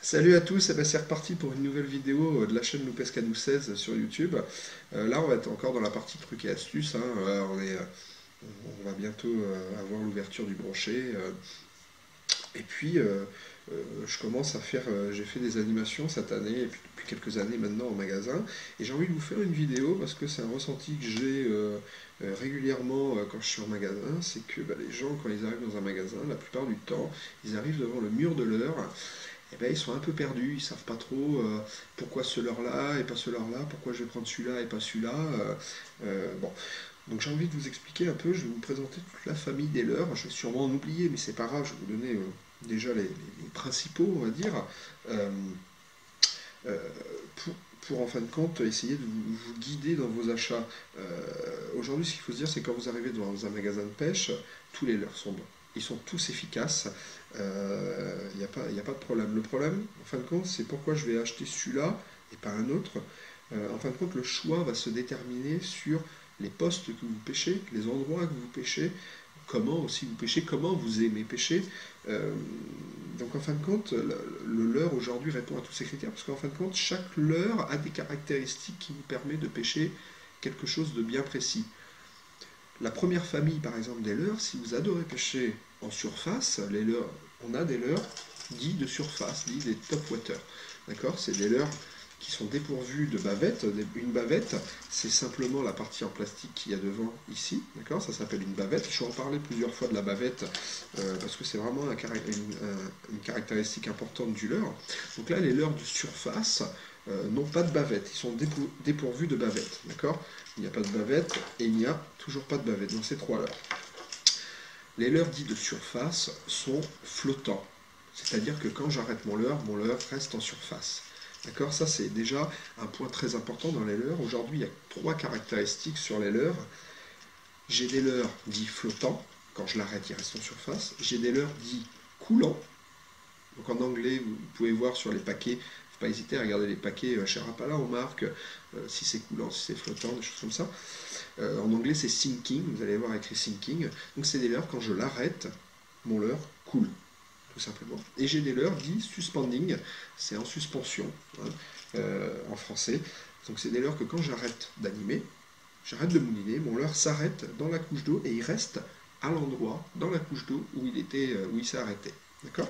Salut à tous, eh ben, c'est reparti pour une nouvelle vidéo de la chaîne Loupescadou 16 sur YouTube. Là, on va être encore dans la partie trucs et astuces, hein. On va bientôt avoir l'ouverture du brochet. Et puis, je commence à faire, j'ai fait des animations cette année, et puis depuis quelques années maintenant en magasin. Et j'ai envie de vous faire une vidéo parce que c'est un ressenti que j'ai régulièrement quand je suis en magasin. C'est que bah, les gens, quand ils arrivent dans un magasin, la plupart du temps, ils arrivent devant le mur de l'heure. Eh ben, ils sont un peu perdus, ils savent pas trop pourquoi ce leurre-là et pas ce leurre-là, pourquoi je vais prendre celui-là et pas celui-là. Bon, donc j'ai envie de vous expliquer un peu, je vais vous présenter toute la famille des leurres, je vais sûrement en oublier, mais c'est pas grave, je vais vous donner déjà les principaux, on va dire, euh, euh, pour, pour en fin de compte essayer de vous guider dans vos achats. Aujourd'hui, ce qu'il faut se dire, c'est que quand vous arrivez dans un magasin de pêche, tous les leurres sont bons. Ils sont tous efficaces, il n'y a pas de problème. Le problème, en fin de compte, c'est pourquoi je vais acheter celui-là et pas un autre. En fin de compte, le choix va se déterminer sur les postes que vous pêchez, les endroits que vous pêchez, comment aussi vous pêchez, comment vous aimez pêcher. Euh, donc en fin de compte, le leurre aujourd'hui répond à tous ces critères parce qu'en fin de compte, chaque leurre a des caractéristiques qui vous permettent de pêcher quelque chose de bien précis. La première famille, par exemple, des leurres, si vous adorez pêcher en surface, les leurres, on a des leurres dits de surface, dits des top water. D'accord? C'est des leurres qui sont dépourvus de bavette. Une bavette, c'est simplement la partie en plastique qu'il y a devant ici. D'accord? Ça s'appelle une bavette. Je vais en parler plusieurs fois de la bavette parce que c'est vraiment une caractéristique importante du leurre. Donc là, les leurres de surface n'ont pas de bavette. Ils sont dépourvus de bavette. D'accord? Il n'y a pas de bavette et il n'y a toujours pas de bavette dans ces trois leurres. Les leurres dits de surface sont flottants. C'est-à-dire que quand j'arrête mon leurre reste en surface. D'accord? Ça, c'est déjà un point très important dans les leurres. Aujourd'hui, il y a trois caractéristiques sur les leurres. J'ai des leurres dits flottants. Quand je l'arrête, il reste en surface. J'ai des leurres dits coulants. Donc en anglais, vous pouvez voir sur les paquets, il ne faut pas hésiter à regarder les paquets chez Rapala, on marque si c'est coulant, si c'est flottant, des choses comme ça. En anglais, c'est sinking, vous allez voir écrit sinking. Donc c'est des leurres, quand je l'arrête, mon leurre coule, tout simplement. Et j'ai des leurres dits suspending, c'est en suspension, hein, en français. Donc c'est des leurres que quand j'arrête d'animer, j'arrête de mouliner, mon leurre s'arrête dans la couche d'eau et il reste à l'endroit, dans la couche d'eau où où il s'est arrêté. D'accord?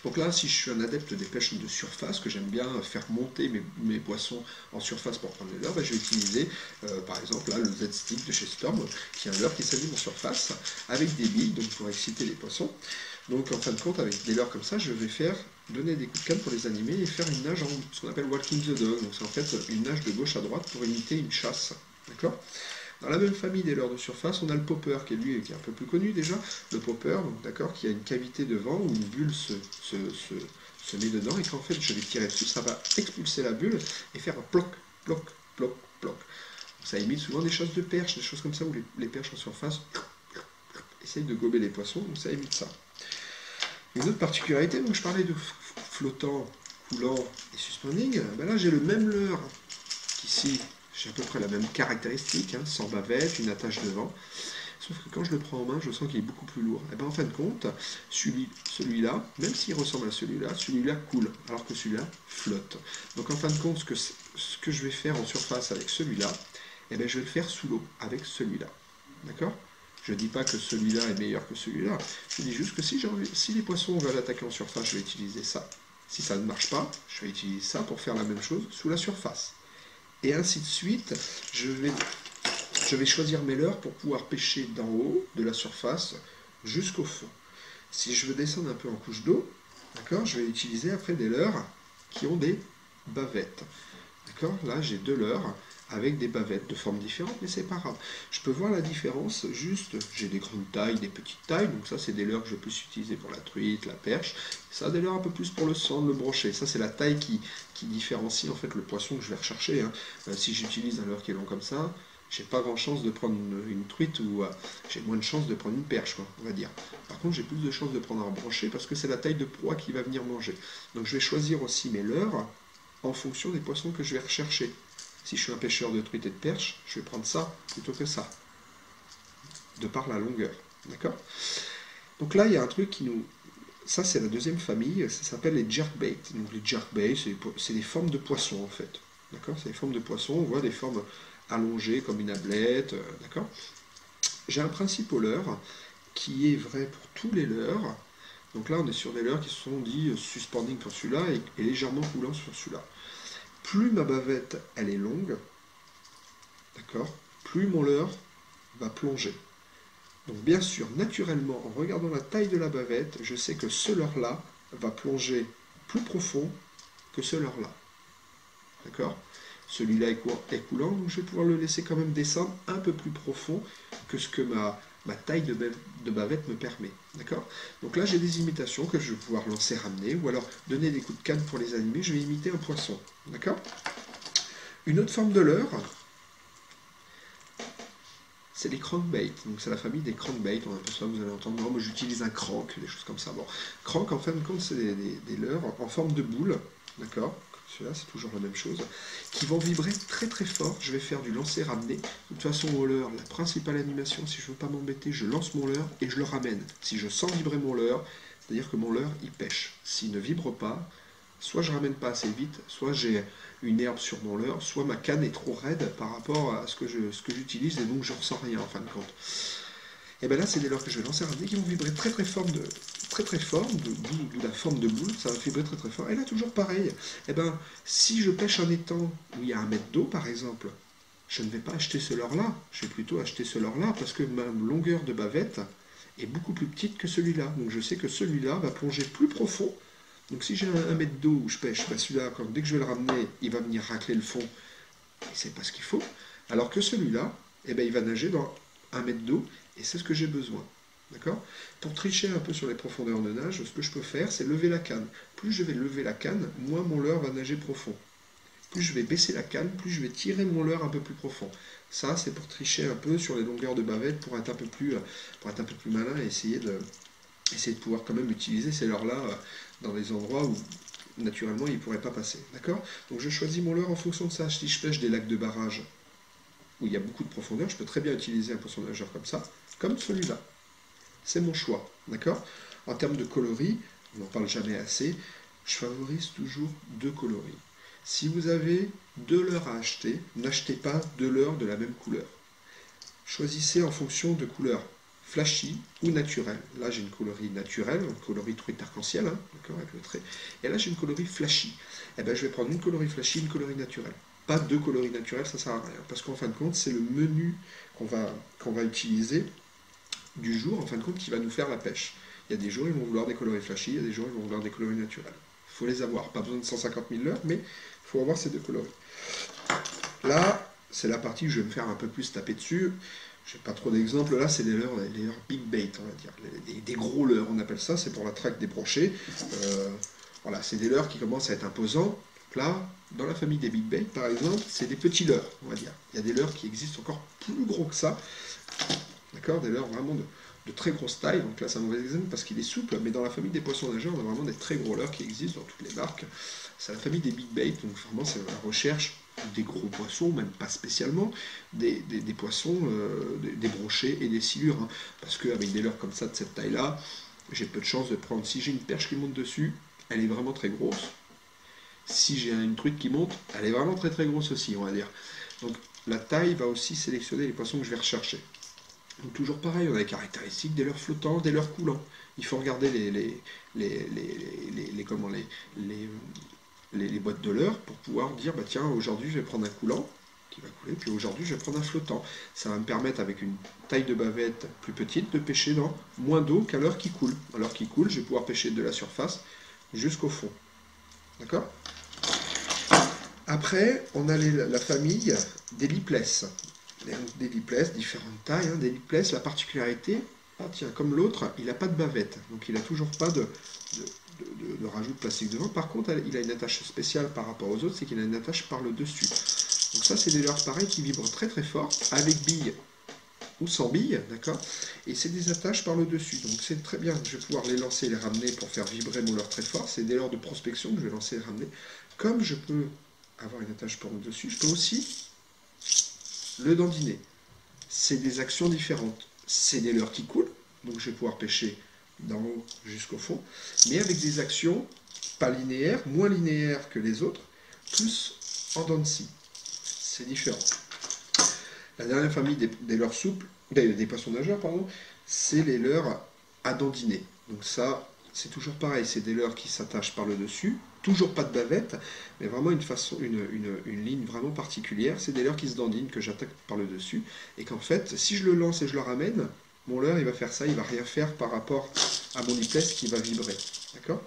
Donc là, si je suis un adepte des pêches de surface, que j'aime bien faire monter mes poissons en surface pour prendre les leurres, ben, je vais utiliser par exemple là, le Z-Stick de chez Storm, qui est un leurre qui s'allume en surface avec des billes donc pour exciter les poissons. Donc en fin de compte, avec des leurres comme ça, je vais donner des coups de canne pour les animer et faire une nage en ce qu'on appelle walking the dog. Donc c'est en fait une nage de gauche à droite pour imiter une chasse. D'accord? Dans la même famille des leurres de surface, on a le popper qui est lui qui est un peu plus connu déjà. Le popper, donc d'accord, qui a une cavité devant où une bulle se met dedans et qu'en fait je vais tirer dessus, ça va expulser la bulle et faire un ploc, ploc, ploc, ploc. Ça imite souvent des choses de perche, des choses comme ça où les perches en surface essayent de gober les poissons, donc ça imite ça. Une autre particularité, donc je parlais de flottant, coulant et suspending, ben là j'ai le même leurre qu'ici, j'ai à peu près la même caractéristique, hein, sans bavette, une attache devant. Sauf que quand je le prends en main, je sens qu'il est beaucoup plus lourd. Et bien en fin de compte, celui-là, même s'il ressemble à celui-là coule, alors que celui-là flotte. Donc en fin de compte, ce que je vais faire en surface avec celui-là, eh bien, je vais le faire sous l'eau avec celui-là. D'accord? Je ne dis pas que celui-là est meilleur que celui-là. Je dis juste que si les poissons veulent attaquer en surface, je vais utiliser ça. Si ça ne marche pas, je vais utiliser ça pour faire la même chose sous la surface. Et ainsi de suite, je vais choisir mes leurres pour pouvoir pêcher d'en haut, de la surface, jusqu'au fond. Si je veux descendre un peu en couche d'eau, d'accord, je vais utiliser après des leurres qui ont des bavettes. D'accord? Là, j'ai deux leurres avec des bavettes de formes différentes, mais c'est pas grave. Je peux voir la différence, juste, j'ai des grandes tailles, des petites tailles, donc ça c'est des leurres que je vais plus utiliser pour la truite, la perche. Ça, des leurres un peu plus pour le sang, le brochet. Ça, c'est la taille qui différencie en fait le poisson que je vais rechercher, hein. Si j'utilise un leurre qui est long comme ça, j'ai pas grand chance de prendre une truite ou j'ai moins de chance de prendre une perche, quoi, on va dire. Par contre, j'ai plus de chance de prendre un brochet parce que c'est la taille de proie qui va venir manger. Donc je vais choisir aussi mes leurres en fonction des poissons que je vais rechercher. Si je suis un pêcheur de truite et de perche, je vais prendre ça plutôt que ça, de par la longueur. D'accord? Donc là, il y a un truc Ça, c'est la deuxième famille, ça s'appelle les jerkbait. Donc les jerkbait, c'est des formes de poissons en fait. D'accord? C'est des formes de poissons, on voit des formes allongées comme une ablette, d'accord? J'ai un principe au leurre qui est vrai pour tous les leurres. Donc là, on est sur des leurres qui sont dits suspending pour celui-là et légèrement coulants sur celui-là. Plus ma bavette, elle est longue, d'accord? Plus mon leurre va plonger. Donc bien sûr, naturellement, en regardant la taille de la bavette, je sais que ce leurre-là va plonger plus profond que ce leurre-là. D'accord? Celui-là est coulant, donc je vais pouvoir le laisser quand même descendre un peu plus profond que ce que ma taille de bavette me permet. D'accord? Donc là, j'ai des imitations que je vais pouvoir lancer, ramener, ou alors donner des coups de canne pour les animer. Je vais imiter un poisson. D'accord? Une autre forme de leurre, c'est les crankbait. Donc c'est la famille des crankbait, on appelle ça, vous allez entendre. Moi j'utilise un crank, des choses comme ça. Bon, crank en fin de compte, c'est des leurres en forme de boule, d'accord? Celui-là, c'est toujours la même chose, qui vont vibrer très très fort. Je vais faire du lancer-ramener. De toute façon, au leurre, la principale animation, si je ne veux pas m'embêter, je lance mon leurre et je le ramène. Si je sens vibrer mon leurre, c'est-à-dire que mon leurre, il pêche. S'il ne vibre pas, soit je ramène pas assez vite, soit j'ai une herbe sur mon leurre, soit ma canne est trop raide par rapport à ce que j'utilise et donc je ressens rien en fin de compte. Et bien là, c'est des leurres que je vais lancer ramener qui vont vibrer très très fort, d'où la forme de boule, ça va vibrer très très fort. Et là, toujours pareil. Et ben, si je pêche un étang où il y a 1 mètre d'eau, par exemple, je ne vais pas acheter ce leurre-là. Je vais plutôt acheter ce leurre-là parce que ma longueur de bavette est beaucoup plus petite que celui-là. Donc je sais que celui-là va plonger plus profond. Donc si j'ai 1 mètre d'eau où je pêche, ben celui-là, dès que je vais le ramener, il va venir racler le fond. Et c'est pas ce qu'il faut. Alors que celui-là, eh ben, il va nager dans 1 mètre d'eau et c'est ce que j'ai besoin. D'accord? Pour tricher un peu sur les profondeurs de nage, ce que je peux faire, c'est lever la canne. Plus je vais lever la canne, moins mon leurre va nager profond. Plus je vais baisser la canne, plus je vais tirer mon leurre un peu plus profond. Ça, c'est pour tricher un peu sur les longueurs de bavette, pour être un peu plus malin et essayer de pouvoir quand même utiliser ces leurres-là dans des endroits où naturellement ils ne pourraient pas passer. D'accord? Donc je choisis mon leurre en fonction de ça. Si je pêche des lacs de barrage où il y a beaucoup de profondeur, je peux très bien utiliser un poisson nageur comme ça, comme celui-là. C'est mon choix. D'accord? En termes de coloris, on n'en parle jamais assez, je favorise toujours 2 coloris. Si vous avez 2 leurres à acheter, n'achetez pas 2 leurres de la même couleur. Choisissez en fonction de couleurs flashy ou naturelles. Là, j'ai une coloris naturelle, un coloris truite arc-en-ciel, hein, d'accord, avec le trait. Et là, j'ai une coloris flashy. Eh bien, je vais prendre une coloris flashy, une coloris naturelle. Pas 2 coloris naturels, ça sert à rien. Parce qu'en fin de compte, c'est le menu qu'on va utiliser du jour, en fin de compte, qui va nous faire la pêche. Il y a des jours, ils vont vouloir des coloris flashy, il y a des jours, ils vont vouloir des coloris naturels. Il faut les avoir. Pas besoin de 150 000 leurres, mais il faut avoir ces 2 coloris. Là, c'est la partie que je vais me faire un peu plus taper dessus. Je n'ai pas trop d'exemples. Là, c'est les leurres big bait, on va dire. Des gros leurres, on appelle ça. C'est pour la traque des brochets. Voilà, c'est des leurres qui commencent à être imposants. Donc là, dans la famille des big bait, par exemple, c'est des petits leurres, on va dire. Il y a des leurres qui existent encore plus gros que ça. D'accord? Des leurres vraiment de très grosse taille. Donc là, c'est un mauvais exemple parce qu'il est souple. Mais dans la famille des poissons nageurs, on a vraiment des très gros leurres qui existent dans toutes les marques. C'est la famille des big bait. Donc vraiment, c'est la recherche des gros poissons, même pas spécialement, des poissons, des brochets et des silures. Hein. Parce qu'avec des leurres comme ça, de cette taille-là, j'ai peu de chance de prendre. Si j'ai une perche qui monte dessus, elle est vraiment très grosse. Si j'ai une truite qui monte, elle est vraiment très très grosse aussi, on va dire. Donc la taille va aussi sélectionner les poissons que je vais rechercher. Donc toujours pareil, on a les caractéristiques des leurres flottants, des leurres coulants. Il faut regarder les boîtes de leurres pour pouvoir dire bah tiens, aujourd'hui je vais prendre un coulant qui va couler, puis aujourd'hui je vais prendre un flottant. Ça va me permettre avec une taille de bavette plus petite de pêcher dans moins d'eau qu'à l'heure qui coule. À l'heure qui coule, je vais pouvoir pêcher de la surface jusqu'au fond. D'accord? Après, on a la famille des lipless. Des lipless, différentes tailles, hein, des lipless, la particularité, ah tiens, comme l'autre, il n'a pas de bavette, donc il n'a toujours pas de rajout de plastique devant. Par contre, il a une attache spéciale par rapport aux autres, c'est qu'il a une attache par le dessus. Donc ça, c'est des leurres pareils qui vibrent très très fort, avec billes ou sans billes, d'accord? Et c'est des attaches par le dessus, donc c'est très bien. Je vais pouvoir les lancer et les ramener pour faire vibrer mon leurre très fort. C'est des leurres de prospection que je vais lancer et ramener. Comme je peux avoir une attache par le dessus, je peux aussi le dandiner. C'est des actions différentes. C'est des leurres qui coulent, donc je vais pouvoir pêcher d'en haut jusqu'au fond, mais avec des actions pas linéaires, moins linéaires que les autres, plus en dents de scie. C'est différent. La dernière famille des leurres souples, des poissons nageurs, pardon, c'est les leurres à dandiner. Donc ça, c'est toujours pareil, c'est des leurres qui s'attachent par le dessus, toujours pas de bavette, mais vraiment une ligne vraiment particulière. C'est des leurres qui se dandinent, que j'attaque par le dessus, et qu'en fait, si je le lance et je le ramène, mon leurre, il va faire ça, il va rien faire par rapport à mon lipless qui va vibrer. D'accord?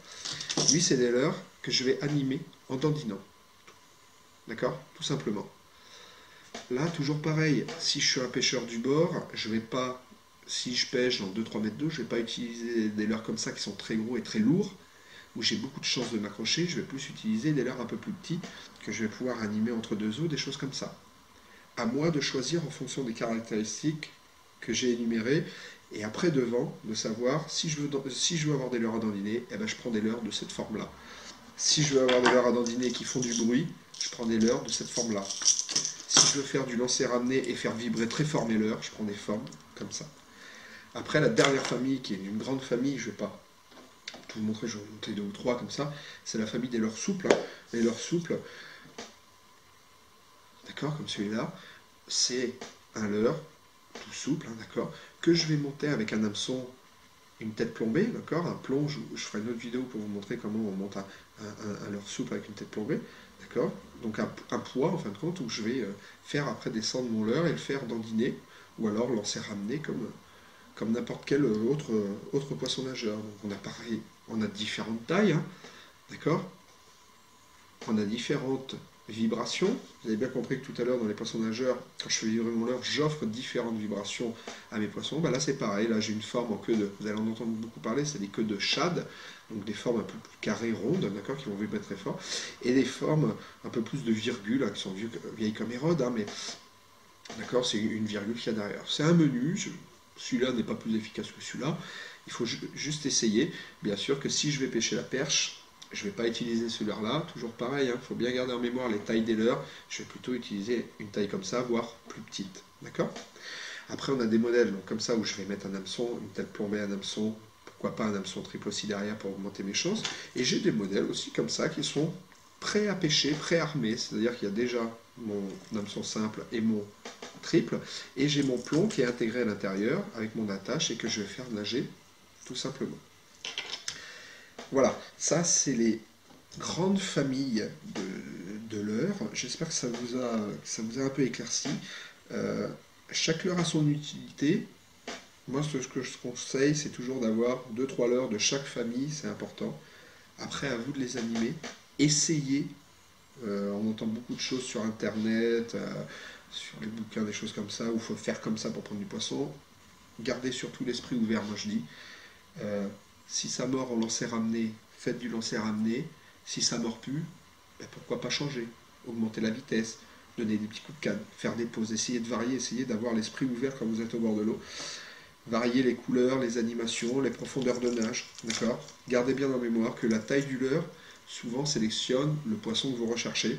Lui, c'est des leurres que je vais animer en dandinant. D'accord? Tout simplement. Là, toujours pareil, si je suis un pêcheur du bord, je vais pas, si je pêche dans 2-3 mètres d'eau, je vais pas utiliser des leurres comme ça qui sont très gros et très lourds, où j'ai beaucoup de chances de m'accrocher, je vais plus utiliser des leurres un peu plus petits, que je vais pouvoir animer entre deux eaux, des choses comme ça. À moi de choisir en fonction des caractéristiques que j'ai énumérées, et après devant, de savoir si je veux avoir des leurres à dandiner, eh ben je prends des leurres de cette forme-là. Si je veux avoir des leurres à dandiner qui font du bruit, je prends des leurres de cette forme-là. Si je veux faire du lancer ramené et faire vibrer très fort mes leurres, je prends des formes comme ça. Après, la dernière famille, qui est une grande famille, je ne vais pas tout vous montrer, je vais vous montrer 2 ou 3 comme ça, c'est la famille des leurres souples. Les leurres souples, d'accord, comme celui-là, c'est un leurre tout souple, d'accord, que je vais monter avec un hameçon, une tête plombée, d'accord, un plomb, je ferai une autre vidéo pour vous montrer comment on monte un leurre souple avec une tête plombée, d'accord, donc un poids en fin de compte où je vais faire après descendre mon leurre et le faire dandiner, ou alors lancer ramener comme n'importe quel autre poisson nageur. Donc on a pareil, on a différentes tailles, hein, d'accord, on a différentes vibrations. Vous avez bien compris que tout à l'heure dans les poissons nageurs, quand je fais vibrer mon leurre, j'offre différentes vibrations à mes poissons. Bah là c'est pareil, là j'ai une forme en queue de, vous allez en entendre beaucoup parler, c'est des queues de shad, donc des formes un peu plus carrées, rondes, d'accord, qui vont vibrer très fort, et des formes un peu plus de virgules, hein, qui sont vieilles comme Hérode, hein, mais d'accord, c'est une virgule qu'il y a derrière. C'est un menu, celui-là n'est pas plus efficace que celui-là, il faut juste essayer. Bien sûr que si je vais pêcher la perche, je ne vais pas utiliser ce leurre-là, toujours pareil, il faut bien garder en mémoire les tailles des leurres, je vais plutôt utiliser une taille comme ça, voire plus petite, d'accord. Après on a des modèles donc, comme ça où je vais mettre un hameçon, une tête plombée, un hameçon, pourquoi pas un hameçon triple aussi derrière pour augmenter mes chances, et j'ai des modèles aussi comme ça qui sont prêts à pêcher, pré-armés, c'est-à-dire qu'il y a déjà mon hameçon simple et mon triple, et j'ai mon plomb qui est intégré à l'intérieur avec mon attache et que je vais faire nager tout simplement. Voilà, ça c'est les grandes familles de leurres. J'espère que ça vous a un peu éclairci. Chaque leurre a son utilité. Moi, ce que je conseille, c'est toujours d'avoir 2-3 leurres de chaque famille, c'est important. Après, à vous de les animer. Essayez. On entend beaucoup de choses sur Internet, sur les bouquins, des choses comme ça, où il faut faire comme ça pour prendre du poisson. Gardez surtout l'esprit ouvert, moi je dis. Si ça mord en lancer ramené, faites du lancer ramené. Si ça mord plus, ben pourquoi pas changer, augmenter la vitesse, donner des petits coups de canne, faire des pauses, essayer de varier, essayer d'avoir l'esprit ouvert quand vous êtes au bord de l'eau. Varier les couleurs, les animations, les profondeurs de nage, d'accord. Gardez bien en mémoire que la taille du leurre souvent sélectionne le poisson que vous recherchez.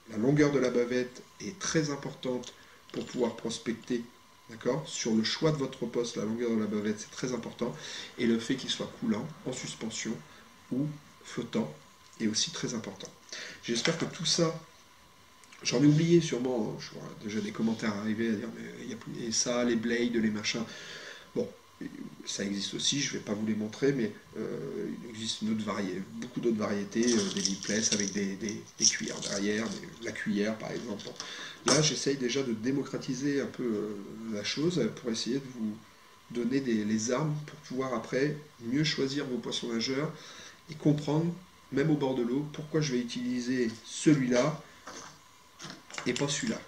La longueur de la bavette est très importante pour pouvoir prospecter. D'accord. Sur le choix de votre poste, la longueur de la bavette, c'est très important. Et le fait qu'il soit coulant, en suspension ou flottant est aussi très important. J'espère que tout ça, j'en ai oublié sûrement, je vois déjà des commentaires arriver à dire mais il y a plus, et ça, les blades, les machins. Bon, ça existe aussi, je ne vais pas vous les montrer, mais il existe beaucoup d'autres variétés, des lipless avec des cuillères derrière, la cuillère par exemple. Là, j'essaye déjà de démocratiser un peu la chose pour essayer de vous donner les armes pour pouvoir après mieux choisir vos poissons nageurs et comprendre, même au bord de l'eau, pourquoi je vais utiliser celui-là et pas celui-là.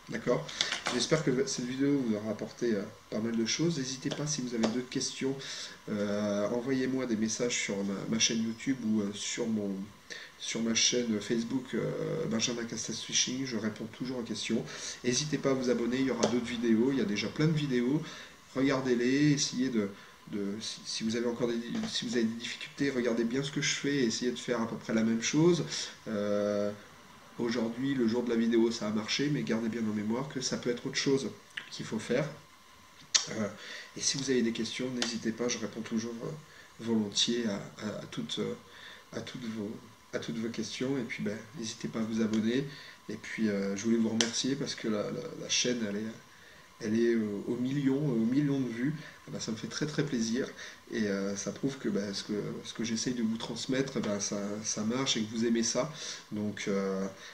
D'accord. J'espère que cette vidéo vous aura apporté pas mal de choses. N'hésitez pas si vous avez d'autres questions, envoyez-moi des messages sur ma chaîne YouTube ou sur ma chaîne Facebook Benjamin Castells Fishing. Je réponds toujours aux questions. N'hésitez pas à vous abonner, il y aura d'autres vidéos, il y a déjà plein de vidéos. Regardez-les, essayez si vous avez encore si vous avez des difficultés, regardez bien ce que je fais et essayez de faire à peu près la même chose. Aujourd'hui, le jour de la vidéo, ça a marché, mais gardez bien en mémoire que ça peut être autre chose qu'il faut faire. Euh, et si vous avez des questions, n'hésitez pas, je réponds toujours volontiers à à toutes vos, à toutes vos questions. Et puis, ben, n'hésitez pas à vous abonner. Et puis, je voulais vous remercier parce que la chaîne, elle est aux millions de vues. Ah bah, ça me fait très très plaisir. Et ça prouve que bah, ce que j'essaye de vous transmettre, bah, ça marche et que vous aimez ça. Donc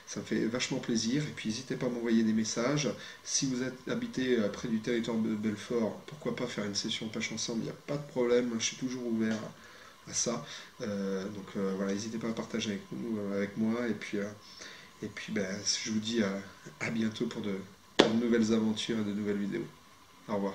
ça me fait vachement plaisir. Et puis n'hésitez pas à m'envoyer des messages. Si vous êtes habité près du territoire de Belfort, pourquoi pas faire une session pêche ensemble, il n'y a pas de problème. Je suis toujours ouvert à ça. Voilà, n'hésitez pas à partager avec moi. Et puis bah, je vous dis à bientôt pour de nouvelles aventures et de nouvelles vidéos. Au revoir.